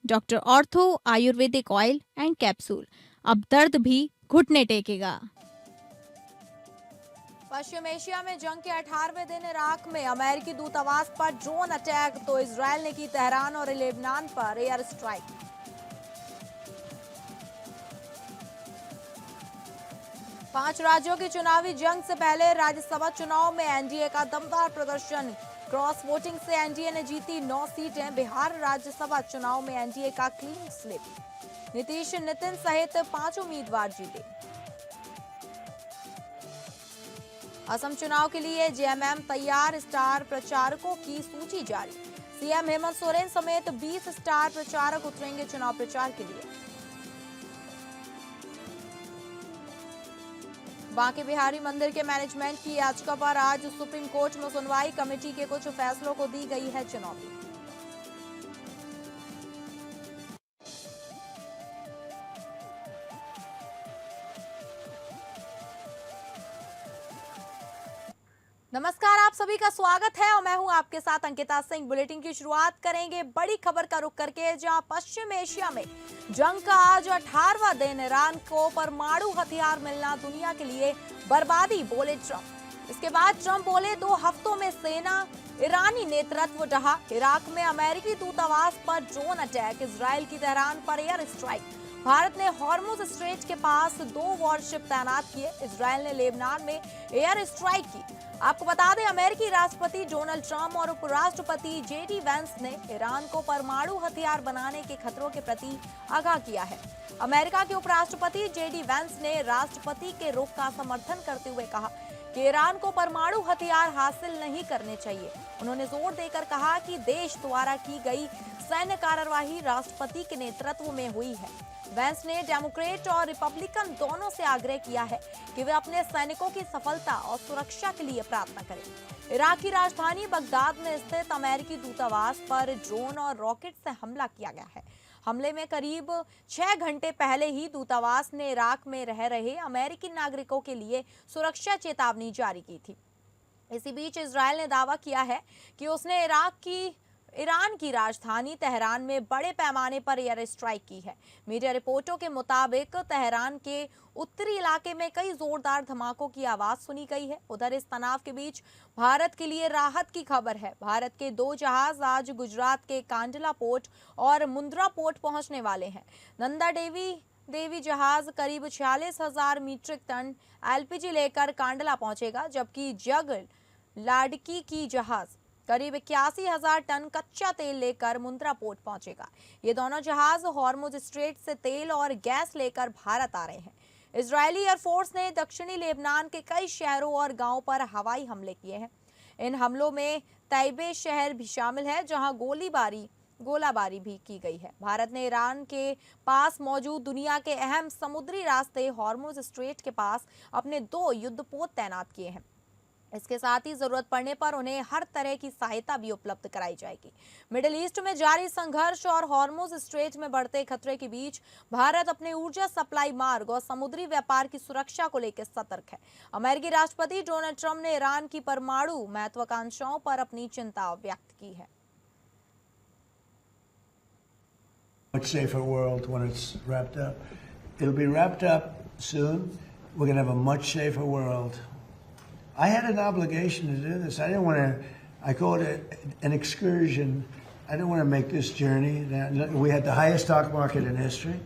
Doctor ortho Ayurvedic oil and capsule. अब दर्द भी घुटने टेकेगा। पश्चिम एशिया में जंग के 18वें दिन इराक में अमेरिकी दूतावास पर ड्रोन अटैक, तो इजरायल ने की तेहरान और लेबनान पर एयर स्ट्राइक। पांच राज्यों की चुनावी जंग से पहले राज्यसभा चुनाव में एनडीए का दमदार प्रदर्शन। क्रॉस वोटिंग से एनडीए ने जीती 9 सीटें। बिहार राज्यसभा चुनाव में एनडीए का क्लीन स्लिप। नीतीश नितिन सहित 5 उम्मीदवार जीते। असम चुनाव के लिए जेएमएम तैयार, स्टार प्रचारकों की सूची जारी। सीएम हेमंत सोरेन समेत 20 स्टार प्रचारक उतरेंगे चुनाव प्रचार के लिए। बांके बिहारी मंदिर के मैनेजमेंट की याचिका पर आज सुप्रीम कोर्ट में सुनवाई। कमेटी के कुछ फैसलों को दी गई है चुनौती। नमस्कार, आप सभी का स्वागत है और मैं हूं आपके साथ अंकिता सिंह। बुलेटिन की शुरुआत करेंगे बड़ी खबर का रुख करके, जहां पश्चिम एशिया में जंग का आज 18वां दिन। ईरान को परमाणु हथियार मिलना दुनिया के लिए बर्बादी, बोले ट्रंप। इसके बाद ट्रंप बोले 2 हफ्तों में सेना ईरानी नेतृत्व ढहा। इराक में अमेरिकी दूतावास पर ड्रोन अटैक, इजरायल की तेहरान पर एयर स्ट्राइक। भारत ने हॉर्मुज स्ट्रेट के पास 2 वॉरशिप तैनात किए। इजरायल ने लेबनान में एयर स्ट्राइक की। आपको बता दें, अमेरिकी राष्ट्रपति डोनाल्ड ट्रंप और उपराष्ट्रपति जेडी वेंस ने ईरान को परमाणु हथियार बनाने के खतरों के प्रति आगाह किया है। अमेरिका के उपराष्ट्रपति जेडी वेंस ने राष्ट्रपति के रुख का समर्थन करते हुए कहा कि ईरान को परमाणु हथियार हासिल नहीं करने चाहिए। उन्होंने जोर देकर कहा कि देश द्वारा की गई सैन्य कार्यवाही राष्ट्रपति के नेतृत्व में हुई है। वेंस ने डेमोक्रेट और रिपब्लिकन दोनों से आग्रह किया है कि वे अपने सैनिकों की सफलता और सुरक्षा के लिए प्रार्थना करें। इराक की राजधानी बगदाद में स्थित अमेरिकी दूतावास पर ड्रोन और रॉकेट से हमला किया गया है। हमले में करीब 6 घंटे पहले ही दूतावास ने इराक में रह रहे अमेरिकी नागरिकों के लिए सुरक्षा चेतावनी जारी की थी। इसी बीच इजरायल ने दावा किया है कि उसने ईरान की राजधानी तेहरान में बड़े पैमाने पर एयर स्ट्राइक की है। मीडिया रिपोर्टों के मुताबिक तेहरान के उत्तरी इलाके में कई जोरदार धमाकों की आवाज सुनी गई है। उधर इस तनाव के बीच भारत के लिए राहत की खबर है। भारत के 2 जहाज आज गुजरात के कांडला पोर्ट और मुंद्रा पोर्ट पहुंचने वाले हैं। नंदा देवी जहाज करीब 46,000 मीट्रिक टन एलपीजी लेकर कांडला पहुंचेगा, जबकि जग लाडकी की जहाज करीब 81,000 टन कच्चा तेल लेकर मुंद्रा पोर्ट पहुंचेगा। ये दोनों जहाज हॉर्मुज स्ट्रेट से तेल और गैस लेकर भारत आ रहे हैं। इजरायली एयरफोर्स ने दक्षिणी लेबनान के कई शहरों और गांवों पर हवाई हमले किए हैं। इन हमलों में तैबे शहर भी शामिल है, जहां गोलाबारी भी की गई है। भारत ने ईरान के पास मौजूद दुनिया के अहम समुद्री रास्ते हॉर्मुज स्ट्रेट के पास अपने 2 युद्धपोत तैनात किए हैं। इसके साथ ही जरूरत पड़ने पर उन्हें हर तरह की सहायता भी उपलब्ध कराई जाएगी। मिडिल ईस्ट में जारी संघर्ष और हॉर्मुज स्ट्रेट में बढ़ते खतरे के बीच भारत अपने ऊर्जा सप्लाई मार्ग और समुद्री व्यापार की सुरक्षा को लेकर सतर्क है। अमेरिकी राष्ट्रपति डोनाल्ड ट्रंप ने ईरान की परमाणु महत्वाकांक्षाओं पर अपनी चिंता व्यक्त की है। Much safer world when it's wrapped up. It'll be wrapped up soon. We're going to have a much safer world. I had an obligation to do this. I didn't want to, I call it an excursion. I didn't want to make this journey. We had the highest stock market in history.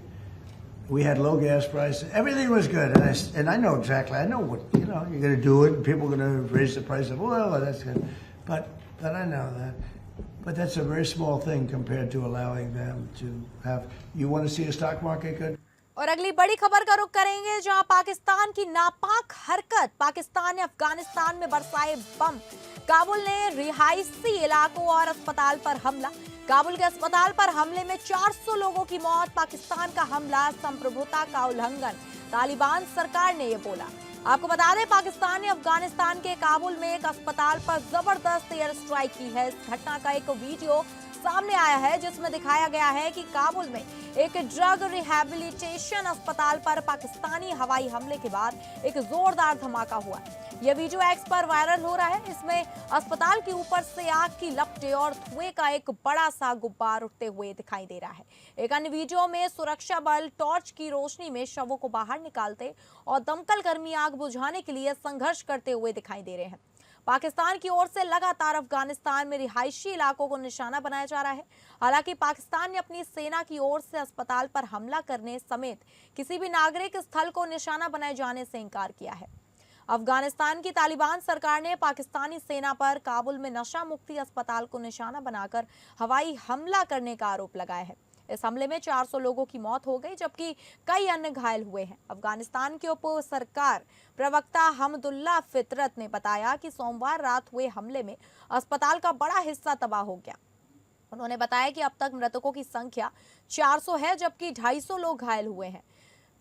We had low gas prices. Everything was good. And I know exactly, I know what, you're going to do it, and people are going to raise the price of oil, and that's good. But I know that. But that's a very small thing compared to allowing them to have, you want to see a stock market good? और अगली बड़ी खबर का रुख करेंगे, जहां पाकिस्तान की नापाक हरकत, पाकिस्तान ने अफगानिस्तान में बरसाए बम। काबुल ने रिहायशी इलाकों और अस्पताल पर हमला। काबुल के अस्पताल पर हमले में 400 लोगों की मौत। पाकिस्तान का हमला संप्रभुता का उल्लंघन, तालिबान सरकार ने ये बोला। आपको बता दें, पाकिस्तान ने अफगानिस्तान के काबुल में एक अस्पताल पर जबरदस्त एयर स्ट्राइक की है। इस घटना का एक वीडियो सामने आया है, जिसमें दिखाया गया है कि काबुल में एक ड्रग रिहैबिलिटेशन अस्पताल पर पाकिस्तानी हवाई हमले के बाद एक जोरदार धमाका हुआ है। यह वीडियो एक्स पर वायरल हो रहा है। इसमें अस्पताल के ऊपर से आग की लपटें और धुएं का एक बड़ा सा गुब्बार उठते हुए दिखाई दे रहा है। एक अन्य वीडियो में सुरक्षा बल टॉर्च की रोशनी में शवों को बाहर निकालते और दमकल कर्मी आग बुझाने के लिए संघर्ष करते हुए दिखाई दे रहे हैं। पाकिस्तान की ओर से लगातार अफगानिस्तान में रिहायशी इलाकों को निशाना बनाया जा रहा है। हालांकि पाकिस्तान ने अपनी सेना की ओर से अस्पताल पर हमला करने समेत किसी भी नागरिक स्थल को निशाना बनाए जाने से इनकार किया है। अफगानिस्तान की तालिबान सरकार ने पाकिस्तानी सेना पर काबुल में नशा मुक्ति अस्पताल को निशाना बनाकर हवाई हमला करने का आरोप लगाया है। इस हमले में 400 लोगों की मौत हो गई, जबकि कई अन्य घायल हुए हैं। अफगानिस्तान के उप सरकार प्रवक्ता हमदुल्ला फितरत ने बताया कि सोमवार रात हुए हमले में अस्पताल का बड़ा हिस्सा तबाह हो गया। उन्होंने बताया कि अब तक मृतकों की संख्या 400 है, जबकि 250 लोग घायल हुए हैं।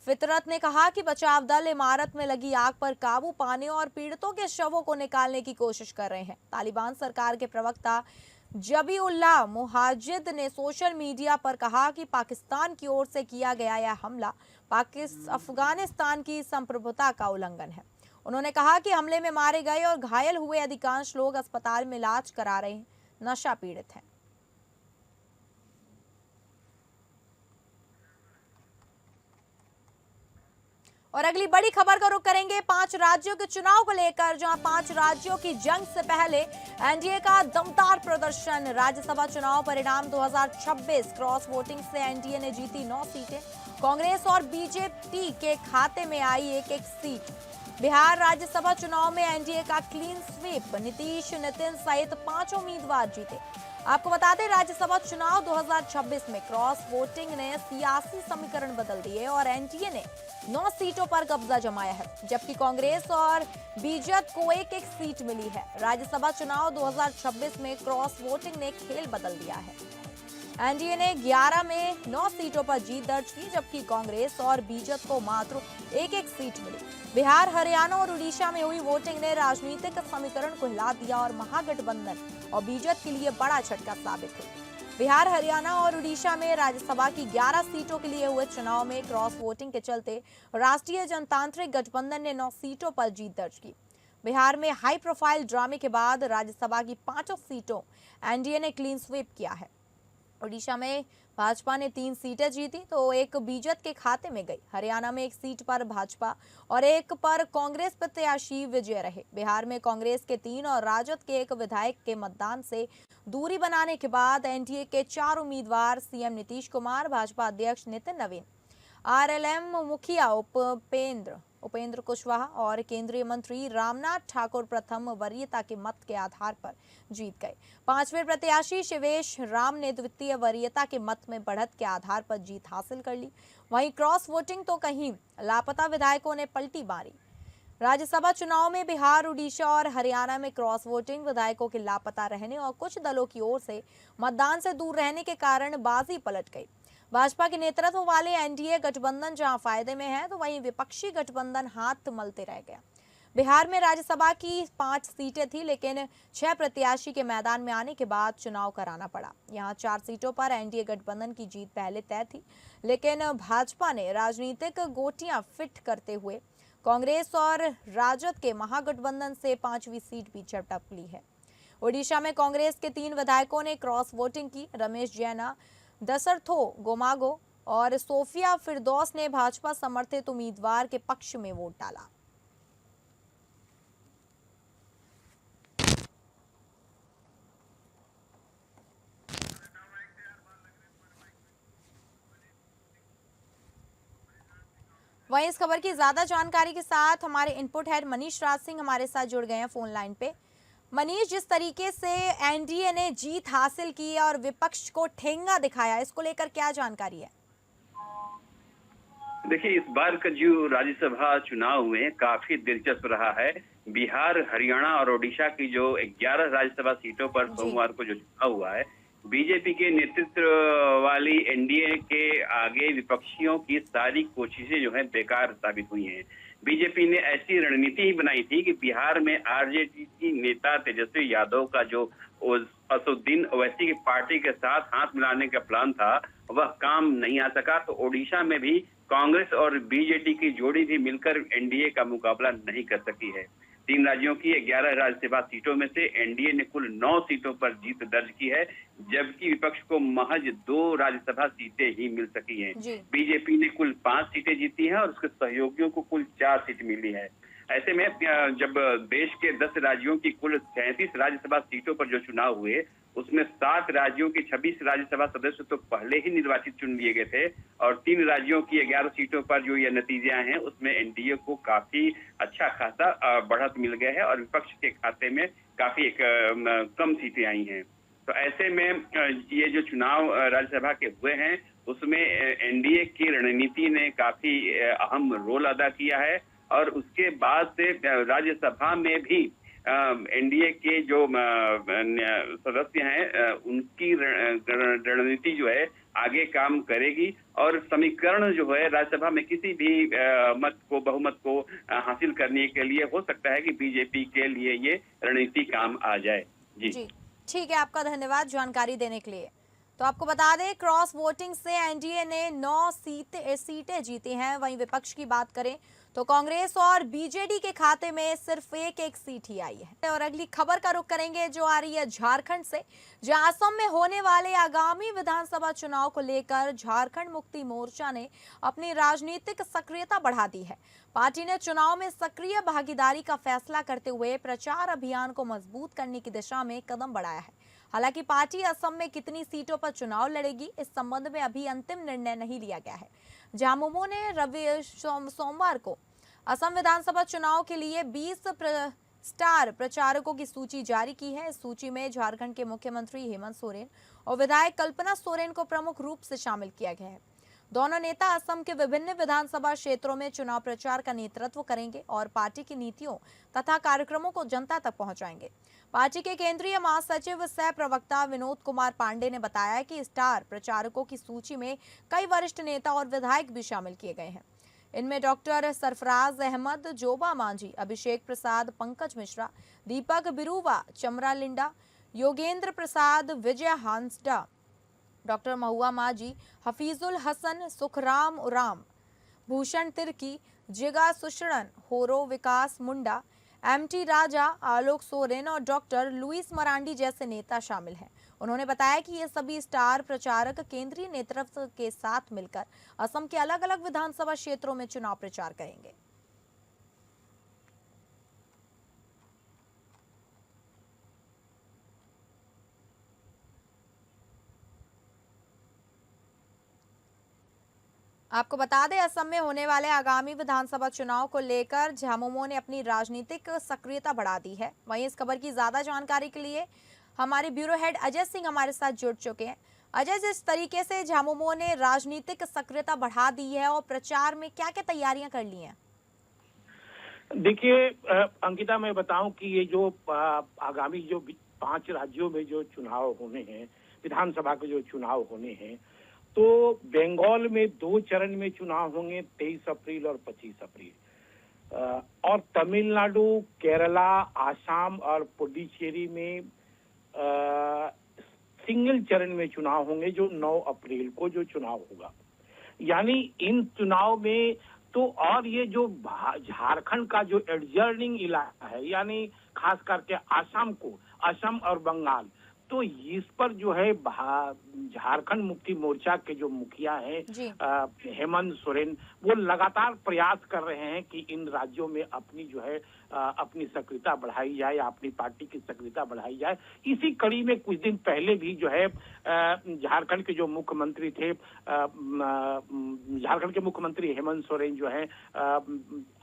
फितरत ने कहा कि बचाव दल इमारत में लगी आग पर काबू पाने और पीड़ितों के शवों को निकालने की कोशिश कर रहे हैं। तालिबान सरकार के प्रवक्ता जबीउल्लाह मुहाजिद ने सोशल मीडिया पर कहा कि पाकिस्तान की ओर से किया गया यह हमला अफगानिस्तान की संप्रभुता का उल्लंघन है। उन्होंने कहा कि हमले में मारे गए और घायल हुए अधिकांश लोग अस्पताल में इलाज करा रहे हैं, नशा पीड़ित हैं। और अगली बड़ी खबर का रुख करेंगे 5 राज्यों के चुनाव को लेकर, जहां 5 राज्यों की जंग से पहले एनडीए का दमदार प्रदर्शन। राज्यसभा चुनाव परिणाम 2026 क्रॉस वोटिंग से एनडीए ने जीती 9 सीटें। कांग्रेस और बीजेपी के खाते में आई एक सीट। बिहार राज्यसभा चुनाव में एनडीए का क्लीन स्वीप, नीतीश नितिन सहित 5 उम्मीदवार जीते। आपको बता दें, राज्यसभा चुनाव 2026 में क्रॉस वोटिंग ने सियासी समीकरण बदल दिए और एनडीए ने 9 सीटों पर कब्जा जमाया है, जबकि कांग्रेस और बीजेपी को एक सीट मिली है। राज्यसभा चुनाव 2026 में क्रॉस वोटिंग ने खेल बदल दिया है। एनडीए ने 11 में 9 सीटों पर जीत दर्ज की, जबकि कांग्रेस और बीजेपी को मात्र एक सीट मिली। बिहार, हरियाणा और उड़ीसा में हुई वोटिंग ने राजनीतिक समीकरण को हिला दिया और महागठबंधन और बीजेपी के लिए बड़ा झटका साबित हुई। बिहार, हरियाणा और उड़ीसा में राज्यसभा की 11 सीटों के लिए हुए चुनाव में क्रॉस वोटिंग के चलते राष्ट्रीय जनतांत्रिक गठबंधन ने 9 सीटों पर जीत दर्ज की। बिहार में हाई प्रोफाइल ड्रामे के बाद राज्यसभा की 5 सीटों एनडीए ने क्लीन स्वीप किया है। उड़ीसा में भाजपा ने 3 सीटें जीती तो एक बीजेपी के खाते में गई। हरियाणा में 1 सीट पर भाजपा और 1 पर कांग्रेस प्रत्याशी विजय रहे। बिहार में कांग्रेस के 3 और राजद के 1 विधायक के मतदान से दूरी बनाने के बाद एनडीए के 4 उम्मीदवार सीएम नीतीश कुमार, भाजपा अध्यक्ष नितिन नवीन, आरएलएम मुखिया उपेंद्र कुशवाहा और केंद्रीय मंत्री रामनाथ ठाकुर प्रथम वरीयता के मत के आधार पर जीत गए। 5वें प्रत्याशी शिवेश राम ने द्वितीय वरीयता के मत में बढ़त के आधार पर जीत हासिल कर ली। वहीं क्रॉस वोटिंग तो कहीं लापता विधायकों ने पलटी मारी। राज्यसभा चुनाव में बिहार, उड़ीसा और हरियाणा में क्रॉस वोटिंग, विधायकों के लापता रहने और कुछ दलों की ओर से मतदान से दूर रहने के कारण बाजी पलट गई। भाजपा के नेतृत्व वाले एनडीए गठबंधन जहां फायदे में है, तो वहीं विपक्षी गठबंधन हाथ मलते रह गया। बिहार में राज्यसभा की 5 सीटें थी, लेकिन 6 प्रत्याशी के मैदान में आने के बाद चुनाव कराना पड़ा। यहां 4 सीटों पर एनडीए गठबंधन की जीत पहले तय थी, लेकिन भाजपा ने राजनीतिक गोटियां फिट करते हुए कांग्रेस और राजद के महागठबंधन से 5वीं सीट भी झटक ली है। ओडिशा में कांग्रेस के 3 विधायकों ने क्रॉस वोटिंग की। रमेश जैना, दशरथो गोमागो और सोफिया फिरदौस ने भाजपा समर्थित उम्मीदवार के पक्ष में वोट डाला। वहीं इस खबर की ज्यादा जानकारी के साथ हमारे इनपुट हेड मनीष राज सिंह हमारे साथ जुड़ गए हैं फोन लाइन पे। मनीष, जिस तरीके से एनडीए ने जीत हासिल की और विपक्ष को ठेंगा दिखाया, इसको लेकर क्या जानकारी है? देखिए, इस बार का जो राज्यसभा चुनाव हुए काफी दिलचस्प रहा है। बिहार, हरियाणा और ओडिशा की जो 11 राज्यसभा सीटों पर सोमवार को जो चुनाव हुआ है, बीजेपी के नेतृत्व वाली एनडीए के आगे विपक्षियों की सारी कोशिशें जो है बेकार साबित हुई हैं। बीजेपी ने ऐसी रणनीति ही बनाई थी कि बिहार में आरजेडी नेता तेजस्वी यादव का जो असदुद्दीन ओवैसी की पार्टी के साथ हाथ मिलाने का प्लान था, वह काम नहीं आ सका। तो ओडिशा में भी कांग्रेस और बीजेडी की जोड़ी भी मिलकर एनडीए का मुकाबला नहीं कर सकी है। 3 राज्यों की 11 राज्यसभा सीटों में से एनडीए ने कुल 9 सीटों पर जीत दर्ज की है, जबकि विपक्ष को महज 2 राज्यसभा सीटें ही मिल सकी हैं। जी। बीजेपी ने कुल 5 सीटें जीती हैं और उसके सहयोगियों को कुल 4 सीट मिली है। ऐसे में जब देश के 10 राज्यों की कुल 37 राज्यसभा सीटों पर जो चुनाव हुए, उसमें 7 राज्यों के 26 राज्यसभा सदस्य तो पहले ही निर्वाचित चुन लिए गए थे और 3 राज्यों की 11 सीटों पर जो ये नतीजे आए हैं, उसमें एनडीए को काफी अच्छा खासा बढ़त मिल गया है और विपक्ष के खाते में काफी कम सीटें आई हैं। तो ऐसे में ये जो चुनाव राज्यसभा के हुए हैं, उसमें एनडीए की रणनीति ने काफी अहम रोल अदा किया है और उसके बाद से राज्यसभा में भी एनडीए के जो सदस्य हैं, उनकी रणनीति जो है आगे काम करेगी और समीकरण जो है राज्यसभा में किसी भी बहुमत को हासिल करने के लिए हो सकता है कि बीजेपी के लिए ये रणनीति काम आ जाए। जी ठीक है, आपका धन्यवाद जानकारी देने के लिए। तो आपको बता दें, क्रॉस वोटिंग से एनडीए ने 9 सीटें जीती हैं। वहीं विपक्ष की बात करें तो कांग्रेस और बीजेडी के खाते में सिर्फ एक सीट ही आई है। और अगली खबर का रुख करेंगे जो आ रही है झारखंड से, जहां असम में होने वाले आगामी विधानसभा चुनाव को लेकर झारखंड मुक्ति मोर्चा ने अपनी राजनीतिक सक्रियता बढ़ा दी है। पार्टी ने चुनाव में सक्रिय भागीदारी का फैसला करते हुए प्रचार अभियान को मजबूत करने की दिशा में कदम बढ़ाया है। हालांकि पार्टी असम में कितनी सीटों पर चुनाव लड़ेगी, इस संबंध में अभी अंतिम निर्णय नहीं लिया गया है। झामुमो ने सोमवार को असम विधानसभा चुनाव के लिए 20 स्टार प्रचारकों की सूची जारी की है। इस सूची में झारखंड के मुख्यमंत्री हेमंत सोरेन और विधायक कल्पना सोरेन को प्रमुख रूप से शामिल किया गया है। दोनों नेता असम के विभिन्न विधानसभा क्षेत्रों में चुनाव प्रचार का नेतृत्व करेंगे और पार्टी की नीतियों तथा कार्यक्रमों को जनता तक पहुंचाएंगे। पार्टी के केंद्रीय महासचिव सह प्रवक्ता विनोद कुमार पांडे ने बताया कि स्टार प्रचारकों की सूची में कई वरिष्ठ नेता और विधायक भी शामिल किए गए हैं। इनमें डॉक्टर सरफराज अहमद, जोबा मांझी, अभिषेक प्रसाद, पंकज मिश्रा, दीपक बिरूवा, चमरा लिंडा, योगेंद्र प्रसाद, विजय हांसडा, डॉक्टर महुआ मांझी, हफीजुल हसन, सुखराम उराम, भूषण तिर्की, जिगा सुषणन, होरो विकास मुंडा, एमटी राजा, आलोक सोरेन और डॉक्टर लुइस मरांडी जैसे नेता शामिल हैं। उन्होंने बताया कि ये सभी स्टार प्रचारक केंद्रीय नेतृत्व के साथ मिलकर असम के अलग अलग विधानसभा क्षेत्रों में चुनाव प्रचार करेंगे। आपको बता दें, असम में होने वाले आगामी विधानसभा चुनाव को लेकर झामुमो ने अपनी राजनीतिक सक्रियता बढ़ा दी है। वहीं इस खबर की ज्यादा जानकारी के लिए हमारे ब्यूरो हेड अजय सिंह हमारे साथ जुड़ चुके हैं। अजय, जिस तरीके से झामुमो ने राजनीतिक सक्रियता बढ़ा दी है और प्रचार में क्या क्या तैयारियां कर ली हैं? देखिए अंकिता, मैं बताऊं कि ये जो आगामी जो 5 राज्यों में जो चुनाव होने हैं, विधानसभा के जो चुनाव होने हैं, तो बंगाल में 2 चरण में चुनाव होंगे, 23 अप्रैल और 25 अप्रैल। और तमिलनाडु, केरला, आसाम और पुडुचेरी में सिंगल चरण में चुनाव होंगे, जो 9 अप्रैल को जो चुनाव होगा। यानी इन चुनाव में तो, और ये जो झारखंड का जो एडजर्निंग इलाका है, यानी खास करके असम और बंगाल, तो इस पर जो है झारखंड मुक्ति मोर्चा के जो मुखिया हैं हेमंत सोरेन, वो लगातार प्रयास कर रहे हैं कि इन राज्यों में अपनी जो है अपनी सक्रियता बढ़ाई जाए, अपनी पार्टी की सक्रियता बढ़ाई जाए। इसी कड़ी में कुछ दिन पहले भी जो है झारखंड के जो मुख्यमंत्री थे, झारखंड के मुख्यमंत्री हेमंत सोरेन जो है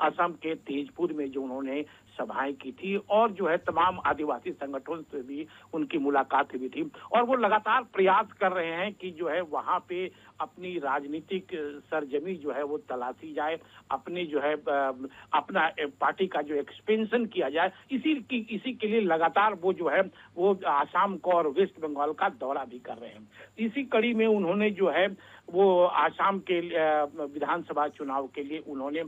असम के तेजपुर में जो उन्होंने सभाएं की थी और जो है तमाम आदिवासी संगठनों से भी उनकी मुलाकात हुई थी। और वो लगातार प्रयास कर रहे हैं कि जो है वहां पे अपनी राजनीतिक सरजमी जो है वो तलाशी जाए, अपनी जो है अपना पार्टी का जो एक्सपेंशन किया जाए। इसी के लिए लगातार वो जो है वो आसाम को और वेस्ट बंगाल का दौरा भी कर रहे हैं। इसी कड़ी में उन्होंने जो है वो आसाम के विधानसभा चुनाव के लिए उन्होंने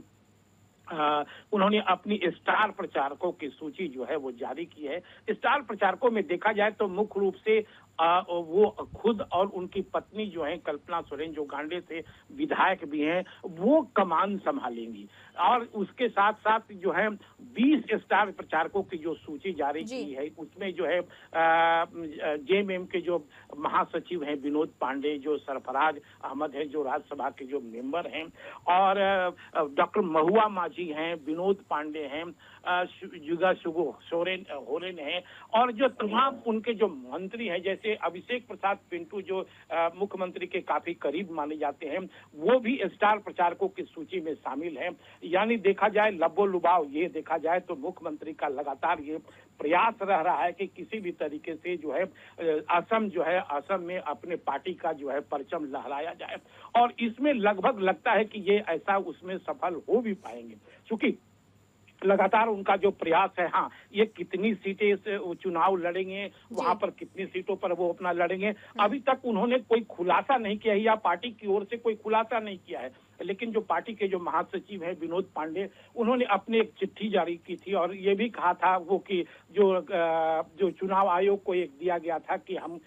उन्होंने अपनी स्टार प्रचारकों की सूची जो है वो जारी की है। स्टार प्रचारकों में देखा जाए तो मुख्य रूप से वो खुद और उनकी पत्नी जो है कल्पना सोरेन, जो गांडे से विधायक भी हैं, वो कमान संभालेंगी। और उसके साथ साथ जो है 20 स्टार प्रचारकों की जो सूची जारी की है, उसमें जो है जेएमएम के जो महासचिव हैं विनोद पांडे, जो सरफराज अहमद है जो राज्यसभा के जो मेंबर हैं, और डॉक्टर महुआ माझी हैं, विनोद पांडे हैं, जुगा शुगो होरेन हैं, और जो तमाम उनके जो मंत्री हैं जैसे अभिषेक प्रसाद पिंटू जो मुख्यमंत्री के काफी करीब माने जाते हैं, वो भी स्टार प्रचारकों की सूची में शामिल हैं। यानी देखा जाए लबो लुबाव, ये देखा जाए तो मुख्यमंत्री का लगातार ये प्रयास रह रहा है कि किसी भी तरीके से जो है असम में अपने पार्टी का जो है परचम लहराया जाए, और इसमें लगभग लगता है कि ये ऐसा उसमें सफल हो भी पाएंगे, क्योंकि लगातार उनका जो प्रयास है। हाँ, ये कितनी सीटें से चुनाव लड़ेंगे, वहां पर कितनी सीटों पर वो अपना लड़ेंगे, अभी तक उन्होंने कोई खुलासा नहीं किया है, या पार्टी की ओर से कोई खुलासा नहीं किया है। लेकिन जो पार्टी के जो महासचिव हैं विनोद पांडे, उन्होंने अपने एक चिट्ठी जारी की थी और ये भी कहा था वो कि जो चुनाव आयोग को एक दिया गया था कि हम,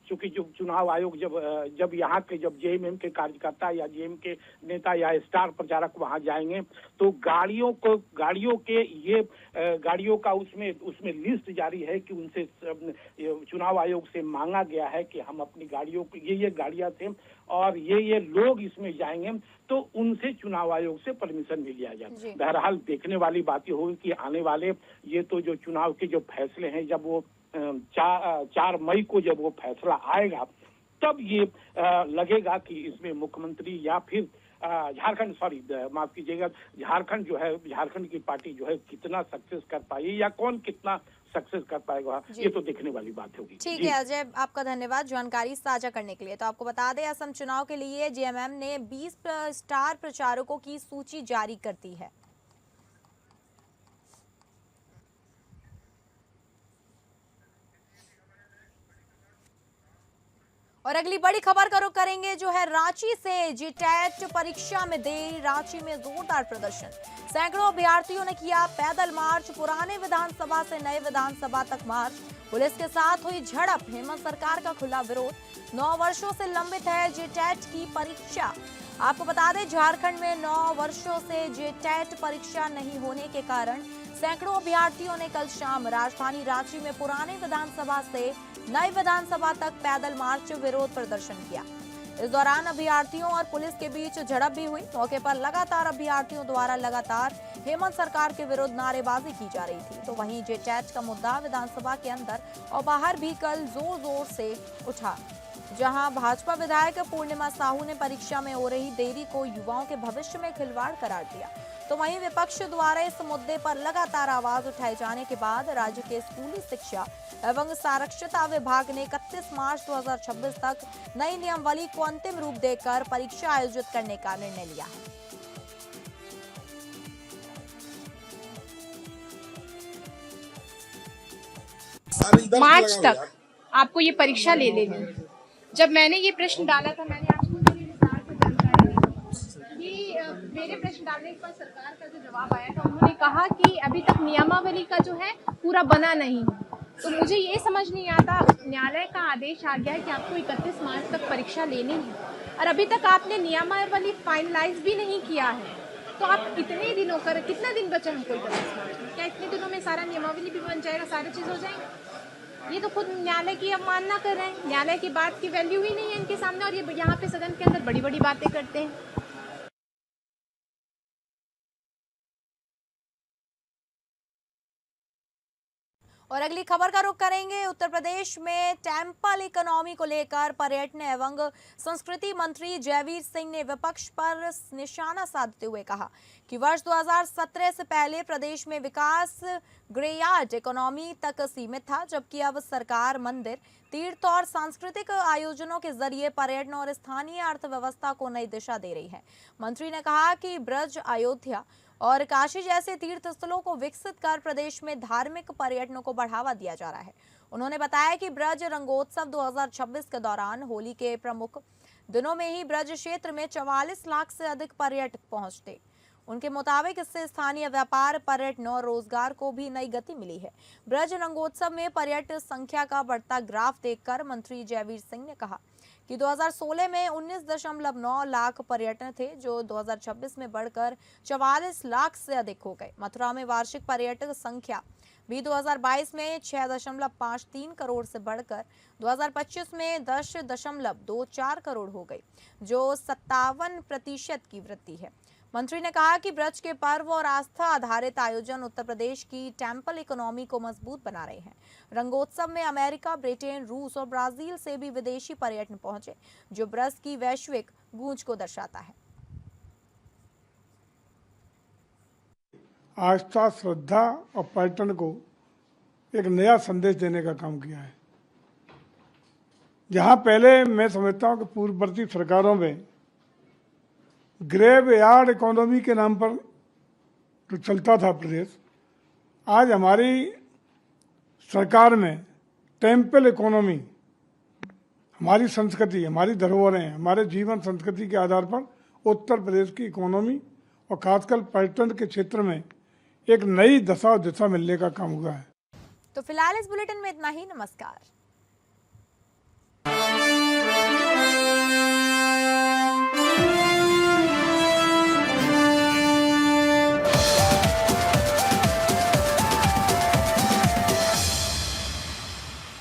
चूंकि जो चुनाव आयोग जब यहाँ के जब जेएमएम के कार्यकर्ता या जेएम के नेता या स्टार प्रचारक वहां जाएंगे तो गाड़ियों का उसमें लिस्ट जारी है कि उनसे चुनाव आयोग से मांगा गया है कि हम अपनी गाड़ियों को ये गाड़ियां थे और ये लोग इसमें जाएंगे, तो उनसे चुनाव आयोग से परमिशन मिल लिया जाए। बहरहाल देखने वाली बात होगी कि आने वाले ये तो जो चुनाव के जो फैसले हैं, जब वो 4 मई को जब वो फैसला आएगा, तब ये लगेगा कि इसमें मुख्यमंत्री या फिर माफ कीजिएगा, झारखंड की पार्टी जो है कितना सक्सेस कर पाई या कौन कितना सक्सेस कर पाएगा, ये तो देखने वाली बात होगी। ठीक है अजय, आपका धन्यवाद जानकारी साझा करने के लिए। तो आपको बता दें, असम चुनाव के लिए जेएमएम ने 20 स्टार प्रचारकों की सूची जारी कर दी है। और अगली बड़ी खबर का रुख करेंगे जो है रांची से। जीटेट परीक्षा में देरी, रांची में जोरदार प्रदर्शन, सैकड़ों अभ्यर्थियों ने किया पैदल मार्च, पुराने विधानसभा से नए विधानसभा तक मार्च, पुलिस के साथ हुई झड़प, हेमंत सरकार का खुला विरोध। 9 वर्षों से लंबित है जेटेट की परीक्षा। आपको बता दें, झारखंड में 9 वर्षों से जेटेट परीक्षा नहीं होने के कारण सैकड़ों अभ्यर्थियों ने कल शाम राजधानी रांची में पुराने विधानसभा से नए विधानसभा तक पैदल मार्च विरोध प्रदर्शन किया। इस दौरान अभ्यर्थियों और पुलिस के बीच झड़प भी हुई। मौके पर लगातार अभ्यर्थियों द्वारा लगातार हेमंत सरकार के विरुद्ध नारेबाजी की जा रही थी। तो वहीं जेटेट का मुद्दा विधानसभा के अंदर और बाहर भी कल जोर जोर से उठा, जहां भाजपा विधायक पूर्णिमा साहू ने परीक्षा में हो रही देरी को युवाओं के भविष्य में खिलवाड़ करार दिया। तो वहीं विपक्ष द्वारा इस मुद्दे पर लगातार आवाज उठाए जाने के बाद राज्य के स्कूली शिक्षा एवं साक्षरता विभाग ने 31 मार्च 2026 तक नई नियमावली को अंतिम रूप देकर परीक्षा आयोजित करने का निर्णय लिया है। मार्च तक आपको ये परीक्षा ले लेनी। जब मैंने ये प्रश्न डाला था, मैंने आपको मेरे विस्तार से जानकारी दी कि मेरे प्रश्न डालने पर सरकार का जो जवाब आया था, उन्होंने कहा कि अभी तक नियमावली का जो है पूरा बना नहीं। तो मुझे ये समझ नहीं आता, न्यायालय का आदेश आ गया है कि आपको 31 मार्च तक परीक्षा लेनी है और अभी तक आपने नियमावली फाइनलाइज भी नहीं किया है। तो आप इतने दिनों कर, कितना दिन बचा हमको 31 मार्च में? क्या इतने दिनों में सारा नियमावली भी बन जाएगा, सारी चीज हो जाएंगी? ये तो खुद न्यायालय की अवमानना कर रहे हैं। न्यायालय की बात की वैल्यू ही नहीं है इनके सामने, और ये यहाँ पे सदन के अंदर बड़ी बड़ी बातें करते हैं। और अगली खबर का रुख करेंगे। उत्तर प्रदेश में टेम्पल इकोनॉमी को लेकर पर्यटन एवं संस्कृति मंत्री जयवीर सिंह ने विपक्ष पर निशाना साधते हुए कहा कि वर्ष 2017 से पहले प्रदेश में विकास ग्रेयार्ड इकोनॉमी तक सीमित था, जबकि अब सरकार मंदिर, तीर्थ और सांस्कृतिक आयोजनों के जरिए पर्यटन और स्थानीय अर्थव्यवस्था को नई दिशा दे रही है। मंत्री ने कहा कि ब्रज, अयोध्या और काशी जैसे तीर्थ स्थलों को विकसित कर प्रदेश में धार्मिक पर्यटन को बढ़ावा दिया जा रहा है। उन्होंने बताया कि ब्रज रंगोत्सव 2026 के दौरान होली के प्रमुख दिनों में ही ब्रज क्षेत्र में 44 लाख से अधिक पर्यटक पहुंचते। उनके मुताबिक इससे स्थानीय व्यापार, पर्यटन और रोजगार को भी नई गति मिली है। ब्रज रंगोत्सव में पर्यटक संख्या का बढ़ता ग्राफ देखकर मंत्री जयवीर सिंह ने कहा कि 2016 में 19.9 लाख पर्यटन थे, जो 2026 में बढ़कर 44 लाख से अधिक हो गए। मथुरा में वार्षिक पर्यटक संख्या भी 2022 में 6.53 करोड़ से बढ़कर 2025 में 10.24 करोड़ हो गई, जो 57% की वृद्धि है। मंत्री ने कहा कि ब्रज के पर्व और आस्था आधारित आयोजन उत्तर प्रदेश की टेम्पल इकोनॉमी को मजबूत बना रहे हैं। रंगोत्सव में अमेरिका, ब्रिटेन, रूस और ब्राजील से भी विदेशी पर्यटन पहुंचे, जो ब्रज की वैश्विक गूंज को दर्शाता है। आस्था, श्रद्धा और पर्यटन को एक नया संदेश देने का काम किया है। जहां पहले मैं समझता हूं कि पूर्ववर्ती सरकारों में ग्रेव यार्ड इकोनॉमी के नाम पर जो चलता था प्रदेश, आज हमारी सरकार में टेम्पल इकोनॉमी, हमारी संस्कृति, हमारी धरोहरें, हमारे जीवन संस्कृति के आधार पर उत्तर प्रदेश की इकोनॉमी और खासकर पर्यटन के क्षेत्र में एक नई दशा और दिशा मिलने का काम हुआ है। तो फिलहाल इस बुलेटिन में इतना ही। नमस्कार।